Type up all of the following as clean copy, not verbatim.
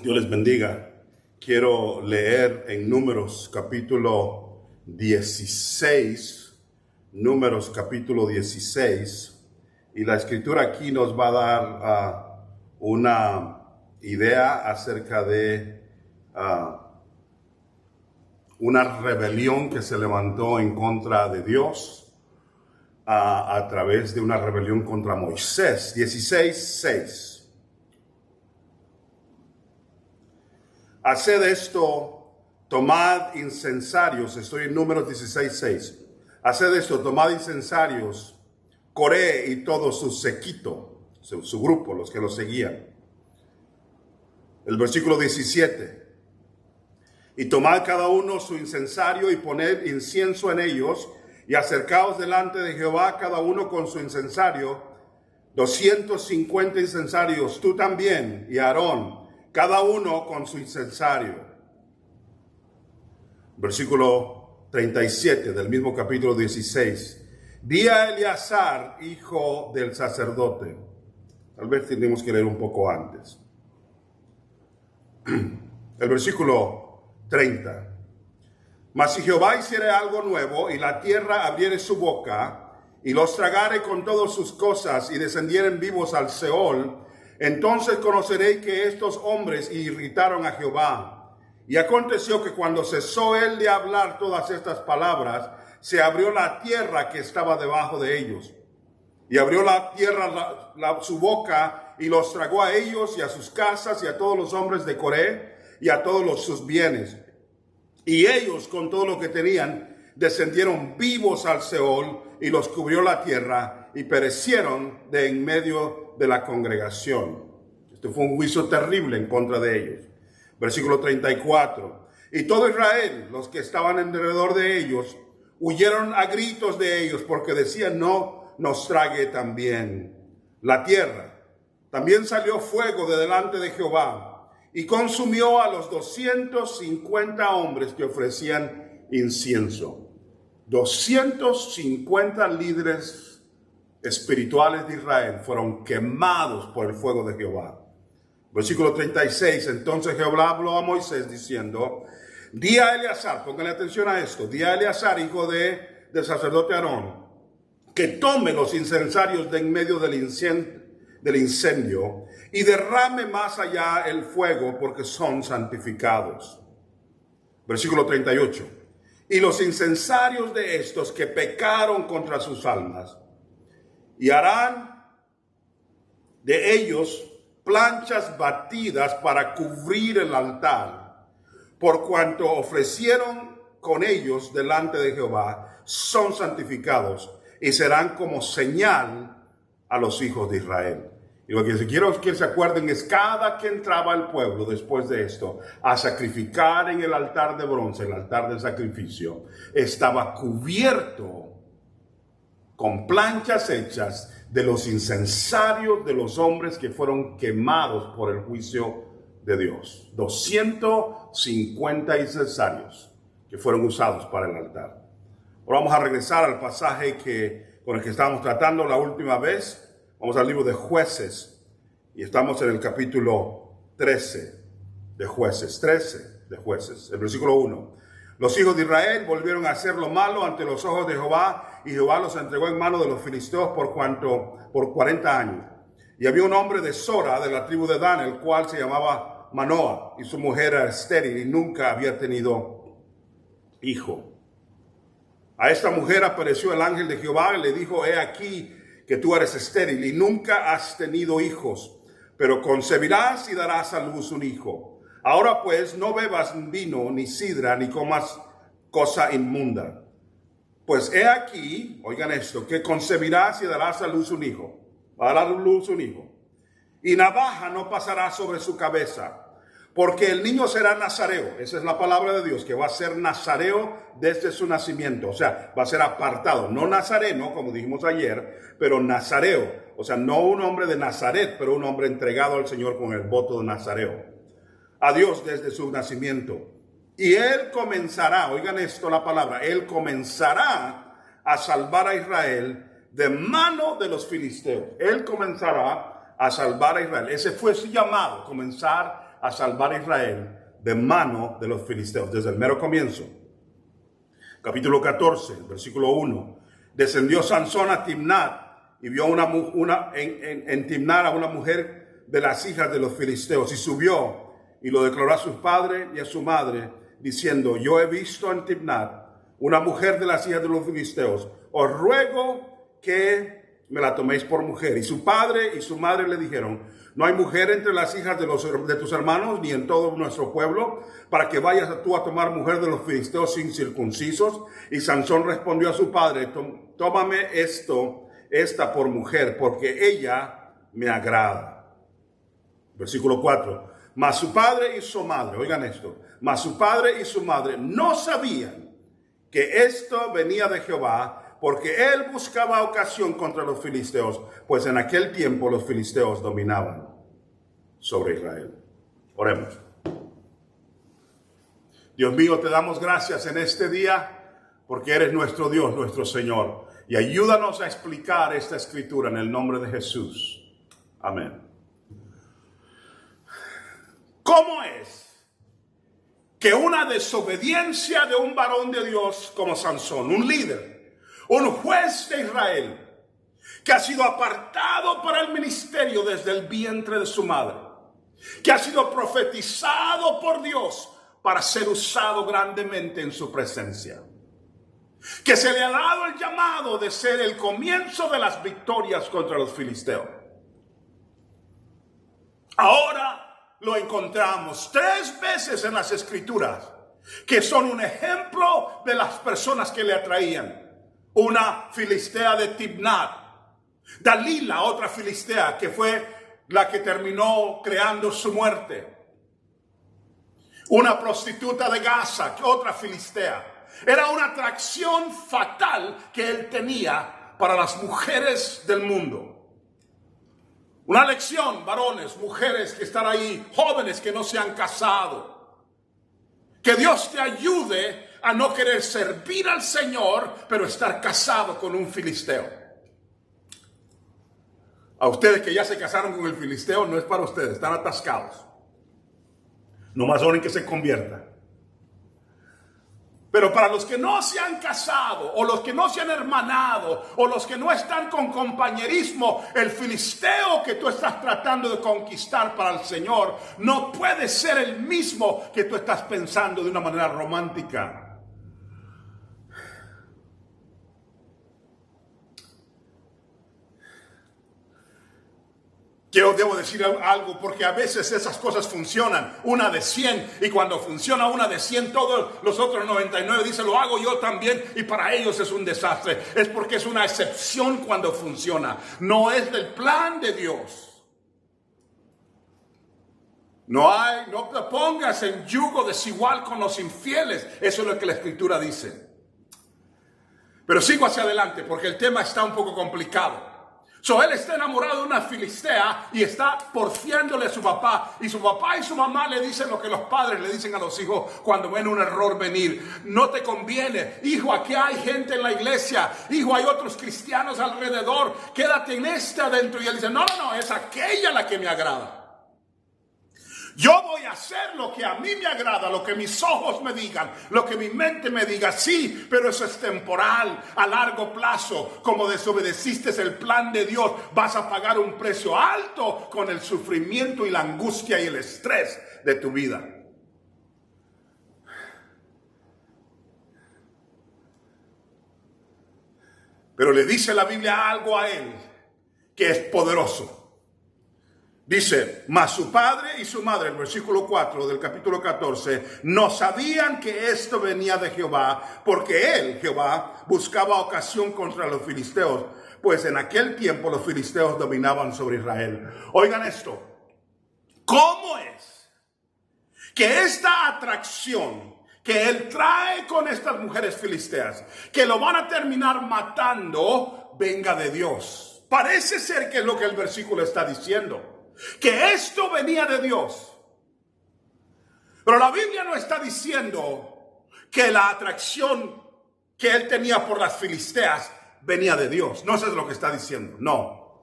Dios les bendiga. Quiero leer en Números capítulo 16, Números capítulo 16, y la escritura aquí nos va a dar una idea acerca de una rebelión que se levantó en contra de Dios a través de una rebelión contra Moisés. 16:6. Haced esto, tomad incensarios. Estoy en Números 16:6. Haced esto, tomad incensarios, Coré y todo su séquito, su grupo, los que lo seguían. El versículo 17. Y tomad cada uno su incensario y poned incienso en ellos, y acercaos delante de Jehová cada uno con su incensario, 250 incensarios, tú también y Aarón, cada uno con su incensario. Versículo 37 del mismo capítulo 16. Di a Eleazar, hijo del sacerdote. Tal vez tenemos que leer un poco antes. El versículo 30. Mas si Jehová hiciere algo nuevo, y la tierra abriere su boca, y los tragare con todas sus cosas, y descendieren vivos al Seol, entonces conoceréis que estos hombres irritaron a Jehová. Y aconteció que cuando cesó él de hablar todas estas palabras, se abrió la tierra que estaba debajo de ellos. Y abrió la tierra su boca, y los tragó a ellos, y a sus casas, y a todos los hombres de Coré, y a todos sus bienes. Y ellos, con todo lo que tenían, descendieron vivos al Seol, y los cubrió la tierra, y perecieron de en medio de la congregación. Este fue un juicio terrible en contra de ellos. Versículo 34. Y todo Israel, los que estaban alrededor de ellos, huyeron a gritos de ellos, porque decían: no nos trague también la tierra. También salió fuego de delante de Jehová, y consumió a los 250 hombres que ofrecían incienso. 250 líderes espirituales de Israel fueron quemados por el fuego de Jehová. Versículo 36. Entonces Jehová habló a Moisés diciendo: di a Eleazar, pónganle atención a esto, di a Eleazar, hijo del sacerdote Aarón, que tome los incensarios de en medio del incendio y derrame más allá el fuego, porque son santificados. Versículo 38. Y los incensarios de estos que pecaron contra sus almas, y harán de ellos planchas batidas para cubrir el altar, por cuanto ofrecieron con ellos delante de Jehová, son santificados y serán como señal a los hijos de Israel. Y lo que quiero que se acuerden es: cada que entraba el pueblo después de esto a sacrificar en el altar de bronce, el altar del sacrificio, estaba cubierto con planchas hechas de los incensarios de los hombres que fueron quemados por el juicio de Dios. 250 incensarios que fueron usados para el altar. Ahora vamos a regresar al pasaje con el que estábamos tratando la última vez. Vamos al libro de Jueces, y estamos en el capítulo 13 de Jueces. 13 de Jueces, el versículo 1. Los hijos de Israel volvieron a hacer lo malo ante los ojos de Jehová, y Jehová los entregó en manos de los filisteos por 40 años. Y había un hombre de Sora, de la tribu de Dan, el cual se llamaba Manoah, y su mujer era estéril y nunca había tenido hijo. A esta mujer apareció el ángel de Jehová y le dijo: he aquí que tú eres estéril y nunca has tenido hijos, pero concebirás y darás a luz un hijo. Ahora pues no bebas vino, ni sidra, ni comas cosa inmunda. Pues he aquí, oigan esto, que concebirás y darás a luz un hijo. Va a dar a luz un hijo. Y navaja no pasará sobre su cabeza, porque el niño será nazareo. Esa es la palabra de Dios, que va a ser nazareo desde su nacimiento. O sea, va a ser apartado. No nazareno, como dijimos ayer, pero nazareo. O sea, no un hombre de Nazaret, pero un hombre entregado al Señor con el voto de nazareo. A Dios desde su nacimiento. Y él comenzará, oigan esto la palabra, él comenzará a salvar a Israel de mano de los filisteos. Él comenzará a salvar a Israel. Ese fue su llamado, comenzar vendría a salvar a Israel de mano de los filisteos. Desde el mero comienzo, capítulo 14, versículo 1. Descendió Sansón a Timnat y vio en Timnat a una mujer de las hijas de los filisteos, y subió y lo declaró a su padre y a su madre, diciendo: yo he visto en Timnat una mujer de las hijas de los filisteos, os ruego que me la toméis por mujer. Y su padre y su madre le dijeron: no hay mujer entre las hijas de tus hermanos, ni en todo nuestro pueblo, para que vayas tú a tomar mujer de los filisteos incircuncisos. Y Sansón respondió a su padre: tómame esta por mujer, porque ella me agrada. Versículo 4. Mas su padre y su madre, oigan esto, mas su padre y su madre no sabían que esto venía de Jehová, porque él buscaba ocasión contra los filisteos, pues en aquel tiempo los filisteos dominaban sobre Israel. Oremos. Dios mío, te damos gracias en este día, porque eres nuestro Dios, nuestro Señor, y ayúdanos a explicar esta escritura en el nombre de Jesús. Amén. ¿Cómo es que una desobediencia de un varón de Dios como Sansón, un líder, un juez de Israel, que ha sido apartado para el ministerio desde el vientre de su madre, que ha sido profetizado por Dios para ser usado grandemente en su presencia, que se le ha dado el llamado de ser el comienzo de las victorias contra los filisteos? Ahora lo encontramos 3 veces en las Escrituras, que son un ejemplo de las personas que le atraían. Una filistea de Timnat, Dalila, otra filistea que fue la que terminó creando su muerte. Una prostituta de Gaza, otra filistea. Era una atracción fatal que él tenía para las mujeres del mundo. Una lección, varones, mujeres que están ahí, jóvenes que no se han casado. Que Dios te ayude a no querer servir al Señor, pero estar casado con un filisteo. A ustedes que ya se casaron con el filisteo, no es para ustedes, están atascados. Nomás oren que se conviertan. Pero para los que no se han casado, o los que no se han hermanado, o los que no están con compañerismo, el filisteo que tú estás tratando de conquistar para el Señor no puede ser el mismo que tú estás pensando de una manera romántica. Yo debo decir algo, porque a veces esas cosas funcionan, una de 100, y cuando funciona una de 100, todos los otros 99 dicen: lo hago yo también, y para ellos es un desastre. Es porque es una excepción cuando funciona, no es del plan de Dios. No te pongas en yugo desigual con los infieles, eso es lo que la Escritura dice. Pero sigo hacia adelante, porque el tema está un poco complicado. Él está enamorado de una filistea y está porfiándole a su papá. Y su papá y su mamá le dicen lo que los padres le dicen a los hijos cuando ven un error venir: no te conviene, hijo, aquí hay gente en la iglesia, hijo, hay otros cristianos alrededor, quédate en adentro. Y él dice: no, es aquella la que me agrada. Yo voy a hacer lo que a mí me agrada, lo que mis ojos me digan, lo que mi mente me diga. Sí, pero eso es temporal, a largo plazo. Como desobedeciste el plan de Dios, vas a pagar un precio alto con el sufrimiento y la angustia y el estrés de tu vida. Pero le dice la Biblia algo a él que es poderoso. Dice: mas su padre y su madre, el versículo 4 del capítulo 14, no sabían que esto venía de Jehová, porque él, Jehová, buscaba ocasión contra los filisteos, pues en aquel tiempo los filisteos dominaban sobre Israel. Oigan esto: ¿cómo es que esta atracción que él trae con estas mujeres filisteas, que lo van a terminar matando, venga de Dios? Parece ser que es lo que el versículo está diciendo, que esto venía de Dios. Pero la Biblia no está diciendo que la atracción que él tenía por las filisteas venía de Dios. No, eso es lo que está diciendo. No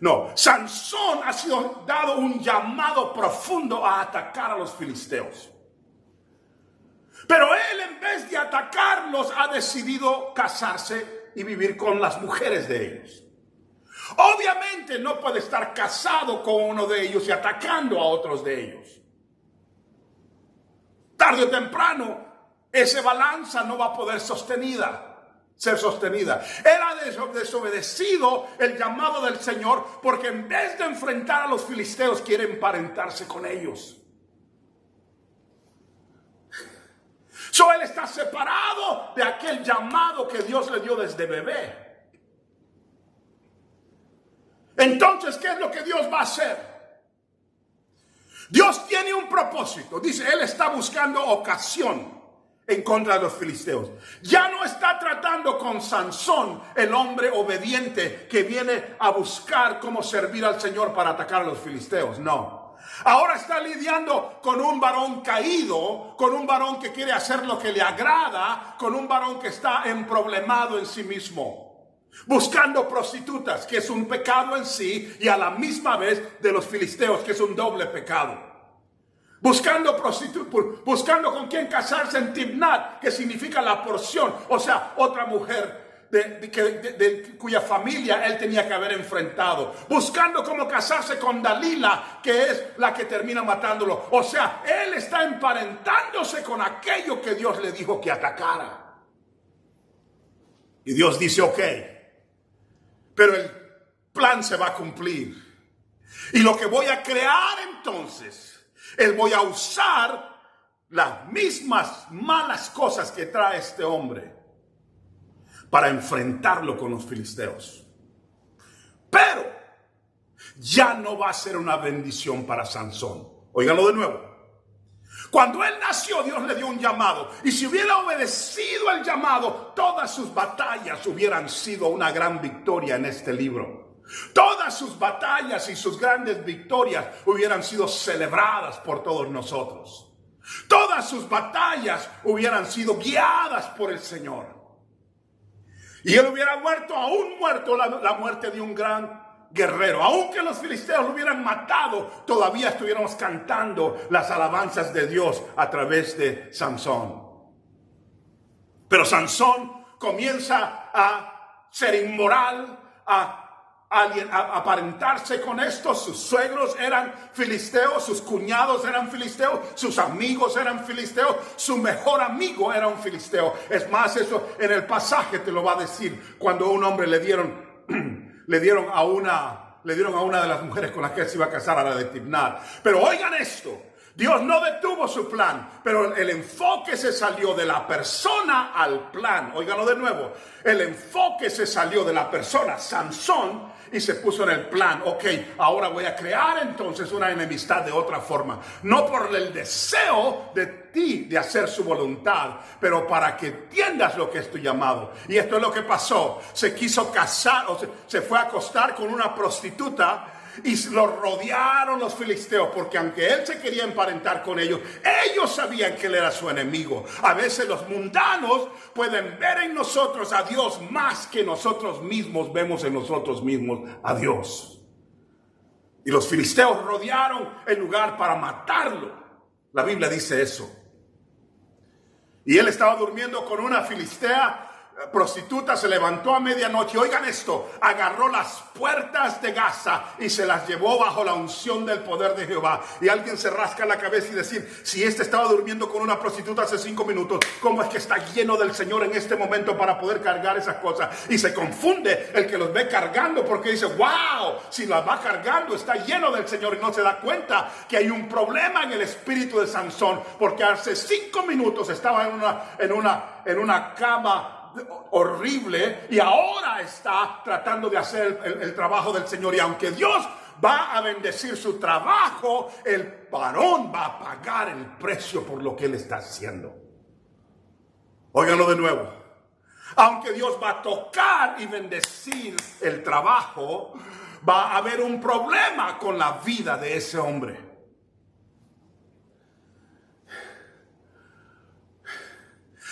No, Sansón ha sido dado un llamado profundo a atacar a los filisteos. Pero él, en vez de atacarlos, ha decidido casarse y vivir con las mujeres de ellos. Obviamente no puede estar casado con uno de ellos y atacando a otros de ellos. Tarde o temprano, esa balanza no va a poder ser sostenida. Él ha desobedecido el llamado del Señor porque en vez de enfrentar a los filisteos, quiere emparentarse con ellos. Él está separado de aquel llamado que Dios le dio desde bebé. Entonces, ¿qué es lo que Dios va a hacer? Dios tiene un propósito. Dice, Él está buscando ocasión en contra de los filisteos. Ya no está tratando con Sansón, el hombre obediente que viene a buscar cómo servir al Señor para atacar a los filisteos. No. Ahora está lidiando con un varón caído, con un varón que quiere hacer lo que le agrada, con un varón que está emproblemado en sí mismo, buscando prostitutas, que es un pecado en sí, y a la misma vez de los filisteos, que es un doble pecado. Buscando prostitutas, buscando con quién casarse en Timnat, que significa la porción, o sea, otra mujer cuya familia él tenía que haber enfrentado, buscando cómo casarse con Dalila, que es la que termina matándolo. O sea, él está emparentándose con aquello que Dios le dijo que atacara. Y Dios dice, ok, pero el plan se va a cumplir. Y lo que voy a crear entonces es voy a usar las mismas malas cosas que trae este hombre para enfrentarlo con los filisteos. Pero ya no va a ser una bendición para Sansón. Óiganlo de nuevo. Cuando él nació, Dios le dio un llamado. Y si hubiera obedecido el llamado, todas sus batallas hubieran sido una gran victoria en este libro. Todas sus batallas y sus grandes victorias hubieran sido celebradas por todos nosotros. Todas sus batallas hubieran sido guiadas por el Señor. Y él hubiera muerto la muerte de un gran guerrero. Aunque los filisteos lo hubieran matado, todavía estuviéramos cantando las alabanzas de Dios a través de Sansón. Pero Sansón comienza a ser inmoral, a aparentarse con esto. Sus suegros eran filisteos, sus cuñados eran filisteos, sus amigos eran filisteos, su mejor amigo era un filisteo. Es más, eso en el pasaje te lo va a decir, cuando a un hombre le dieron a una de las mujeres con las que él se iba a casar, a la de Timnat. Pero oigan esto, Dios no detuvo su plan, pero el enfoque se salió de la persona al plan. Óiganlo de nuevo, el enfoque se salió de la persona, Sansón, y se puso en el plan. Ok, ahora voy a crear entonces una enemistad de otra forma. No por el deseo de ti de hacer su voluntad, pero para que entiendas lo que es tu llamado. Y esto es lo que pasó. Se quiso casar, se fue a acostar con una prostituta. Y lo rodearon los filisteos, porque aunque él se quería emparentar con ellos, ellos sabían que él era su enemigo. A veces los mundanos pueden ver en nosotros a Dios más que nosotros mismos vemos en nosotros mismos a Dios. Y los filisteos rodearon el lugar para matarlo. La Biblia dice eso. Y él estaba durmiendo con una filistea prostituta, se levantó a medianoche. Oigan esto, agarró las puertas de Gaza y se las llevó bajo la unción del poder de Jehová. Y alguien se rasca la cabeza y decir, si este estaba durmiendo con una prostituta hace 5 minutos, ¿cómo es que está lleno del Señor en este momento para poder cargar esas cosas? Y se confunde el que los ve cargando, porque dice, wow, si las va cargando está lleno del Señor, y no se da cuenta que hay un problema en el espíritu de Sansón, porque hace 5 minutos estaba en una cama horrible y ahora está tratando de hacer el trabajo del Señor. Y aunque Dios va a bendecir su trabajo, el varón va a pagar el precio por lo que él está haciendo. Óiganlo de nuevo. Aunque Dios va a tocar y bendecir el trabajo, va a haber un problema con la vida de ese hombre.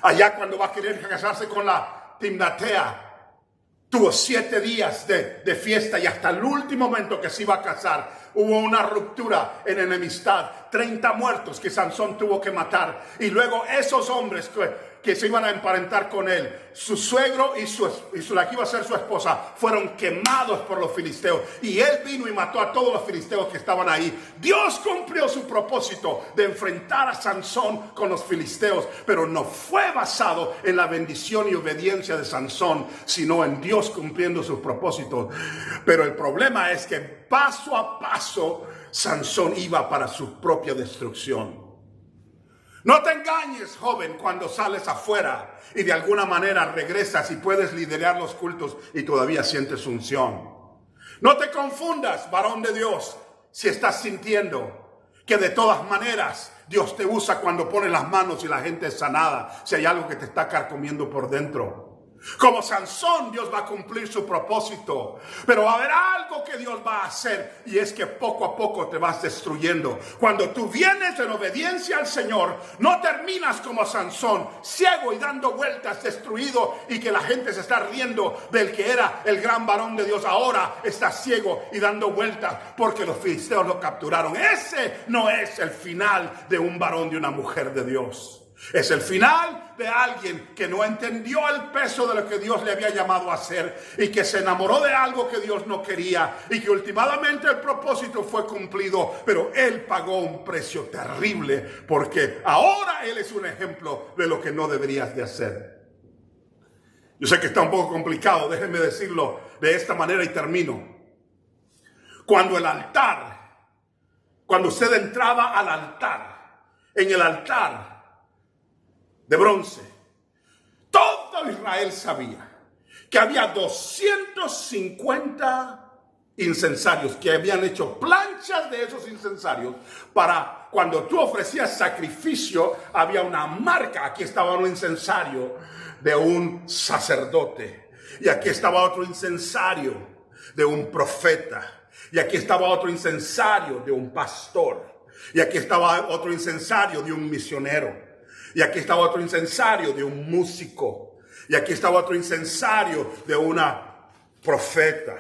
Allá cuando va a querer casarse con la Timnatea, Tuvo 7 días de fiesta y hasta el último momento que se iba a casar hubo una ruptura en enemistad. 30 muertos que Sansón tuvo que matar. Y luego esos hombres que se iban a emparentar con él, su suegro y la que iba a ser su esposa, fueron quemados por los filisteos. Y él vino y mató a todos los filisteos que estaban ahí. Dios cumplió su propósito de enfrentar a Sansón con los filisteos, pero no fue basado en la bendición y obediencia de Sansón, sino en Dios cumpliendo sus propósitos. Pero el problema es que paso a paso Sansón iba para su propia destrucción. No te engañes, joven, cuando sales afuera y de alguna manera regresas y puedes liderar los cultos y todavía sientes unción. No te confundas, varón de Dios, si estás sintiendo que de todas maneras Dios te usa cuando pone las manos y la gente es sanada, si hay algo que te está carcomiendo por dentro. Como Sansón, Dios va a cumplir su propósito, pero va a haber algo que Dios va a hacer, y es que poco a poco te vas destruyendo. Cuando tú vienes en obediencia al Señor, no terminas como Sansón, ciego y dando vueltas, destruido, y que la gente se está riendo del que era el gran varón de Dios. Ahora está ciego y dando vueltas porque los filisteos lo capturaron. Ese no es el final de un varón, de una mujer de Dios. Es el final de alguien que no entendió el peso de lo que Dios le había llamado a hacer y que se enamoró de algo que Dios no quería, y que últimamente el propósito fue cumplido, pero él pagó un precio terrible, porque ahora él es un ejemplo de lo que no deberías de hacer. Yo sé que está un poco complicado, déjenme decirlo de esta manera y termino. Cuando usted entraba al altar, en el altar de bronce, todo Israel sabía que había 250 incensarios que habían hecho planchas de esos incensarios para cuando tú ofrecías sacrificio. Había una marca. Aquí estaba un incensario de un sacerdote, y aquí estaba otro incensario de un profeta, y aquí estaba otro incensario de un pastor, y aquí estaba otro incensario de un misionero, y aquí estaba otro incensario de un músico, y aquí estaba otro incensario de una profeta.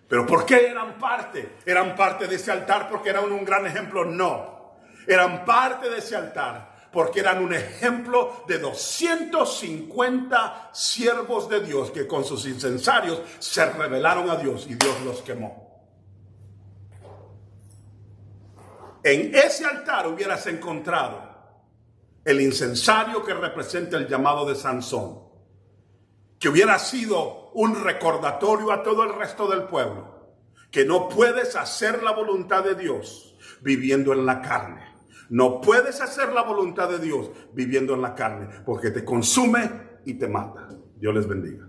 ¿Pero por qué eran parte? ¿Eran parte de ese altar porque eran un gran ejemplo? No. Eran parte de ese altar porque eran un ejemplo de 250 siervos de Dios que con sus incensarios se rebelaron a Dios y Dios los quemó. En ese altar hubieras encontrado el incensario que representa el llamado de Sansón, que hubiera sido un recordatorio a todo el resto del pueblo, que no puedes hacer la voluntad de Dios viviendo en la carne. No puedes hacer la voluntad de Dios viviendo en la carne, porque te consume y te mata. Dios les bendiga.